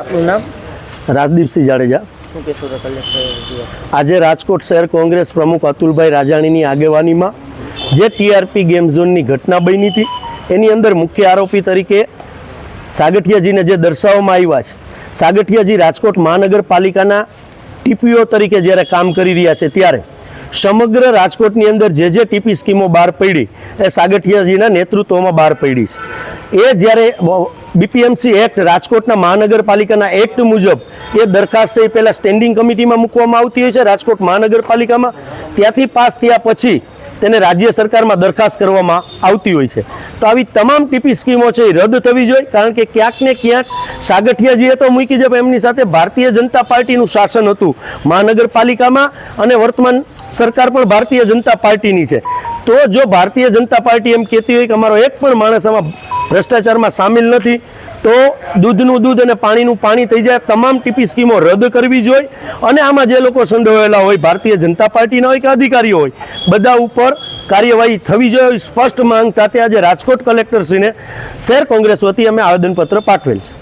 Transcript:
આપનું નામ? રાજદીપસિંહ જાડેજા। શું કહેશો તો કલેક્ટર? આજે રાજકોટ શહેર કોંગ્રેસ પ્રમુખ અતુલભાઈ રાજાણીની આગેવાનીમાં જે ટીઆરપી ગેમ ઝોનની ઘટના બની હતી એની અંદર મુખ્ય આરોપી તરીકે સાગઠિયાજીને જે દર્શાવવામાં આવ્યા છે, સાગઠિયાજી રાજકોટ મહાનગરપાલિકાના ટીપીઓ તરીકે જ્યારે કામ કરી રહ્યા છે ત્યારે સમગ્ર રાજકોટની અંદર જે ટીપી સ્કીમો બહાર પડી એ સાગઠિયાજીના નેતૃત્વમાં બહાર પડી છે। એ જ્યારે બીપીએમસી એક્ટ રાજકોટના મહાનગરપાલિકાના એક્ટ મુજબ એ દરખાસ્ત એ પહેલાં સ્ટેન્ડિંગ કમિટીમાં મૂકવામાં આવતી હોય છે રાજકોટ મહાનગરપાલિકામાં, ત્યાંથી પાસ થયા પછી તેને રાજ્ય સરકારમાં દરખાસ્ત કરવામાં આવતી હોય છે। તો આવી તમામ ટીપી સ્કીમો છે એ રદ થવી જોઈએ, કારણ કે ક્યાંક ને ક્યાંક સાગઠિયાજીએ તો મૂકી છે, એમની સાથે ભારતીય જનતા પાર્ટીનું શાસન હતું મહાનગરપાલિકામાં અને વર્તમાન સરકાર પણ ભારતીય જનતા પાર્ટીની છે। તો જો ભારતીય જનતા પાર્ટી એમ કહેતી હોય કે અમારો એક પણ માણસ આમાં ભ્રષ્ટાચારમાં સામેલ નથી તો દૂધનું દૂધ અને પાણીનું પાણી થઈ જાય। તમામ ટીપી સ્કીમો રદ કરવી જોઈએ અને આમાં જે લોકો સંડોવાયેલા હોય, ભારતીય જનતા પાર્ટીના હોય કે અધિકારીઓ હોય, બધા ઉપર કાર્યવાહી થવી જોઈએ। સ્પષ્ટ માંગ સાથે આજે રાજકોટ કલેક્ટરશ્રીને શહેર કોંગ્રેસ વતી અમે આવેદનપત્ર પાઠવેલ છે।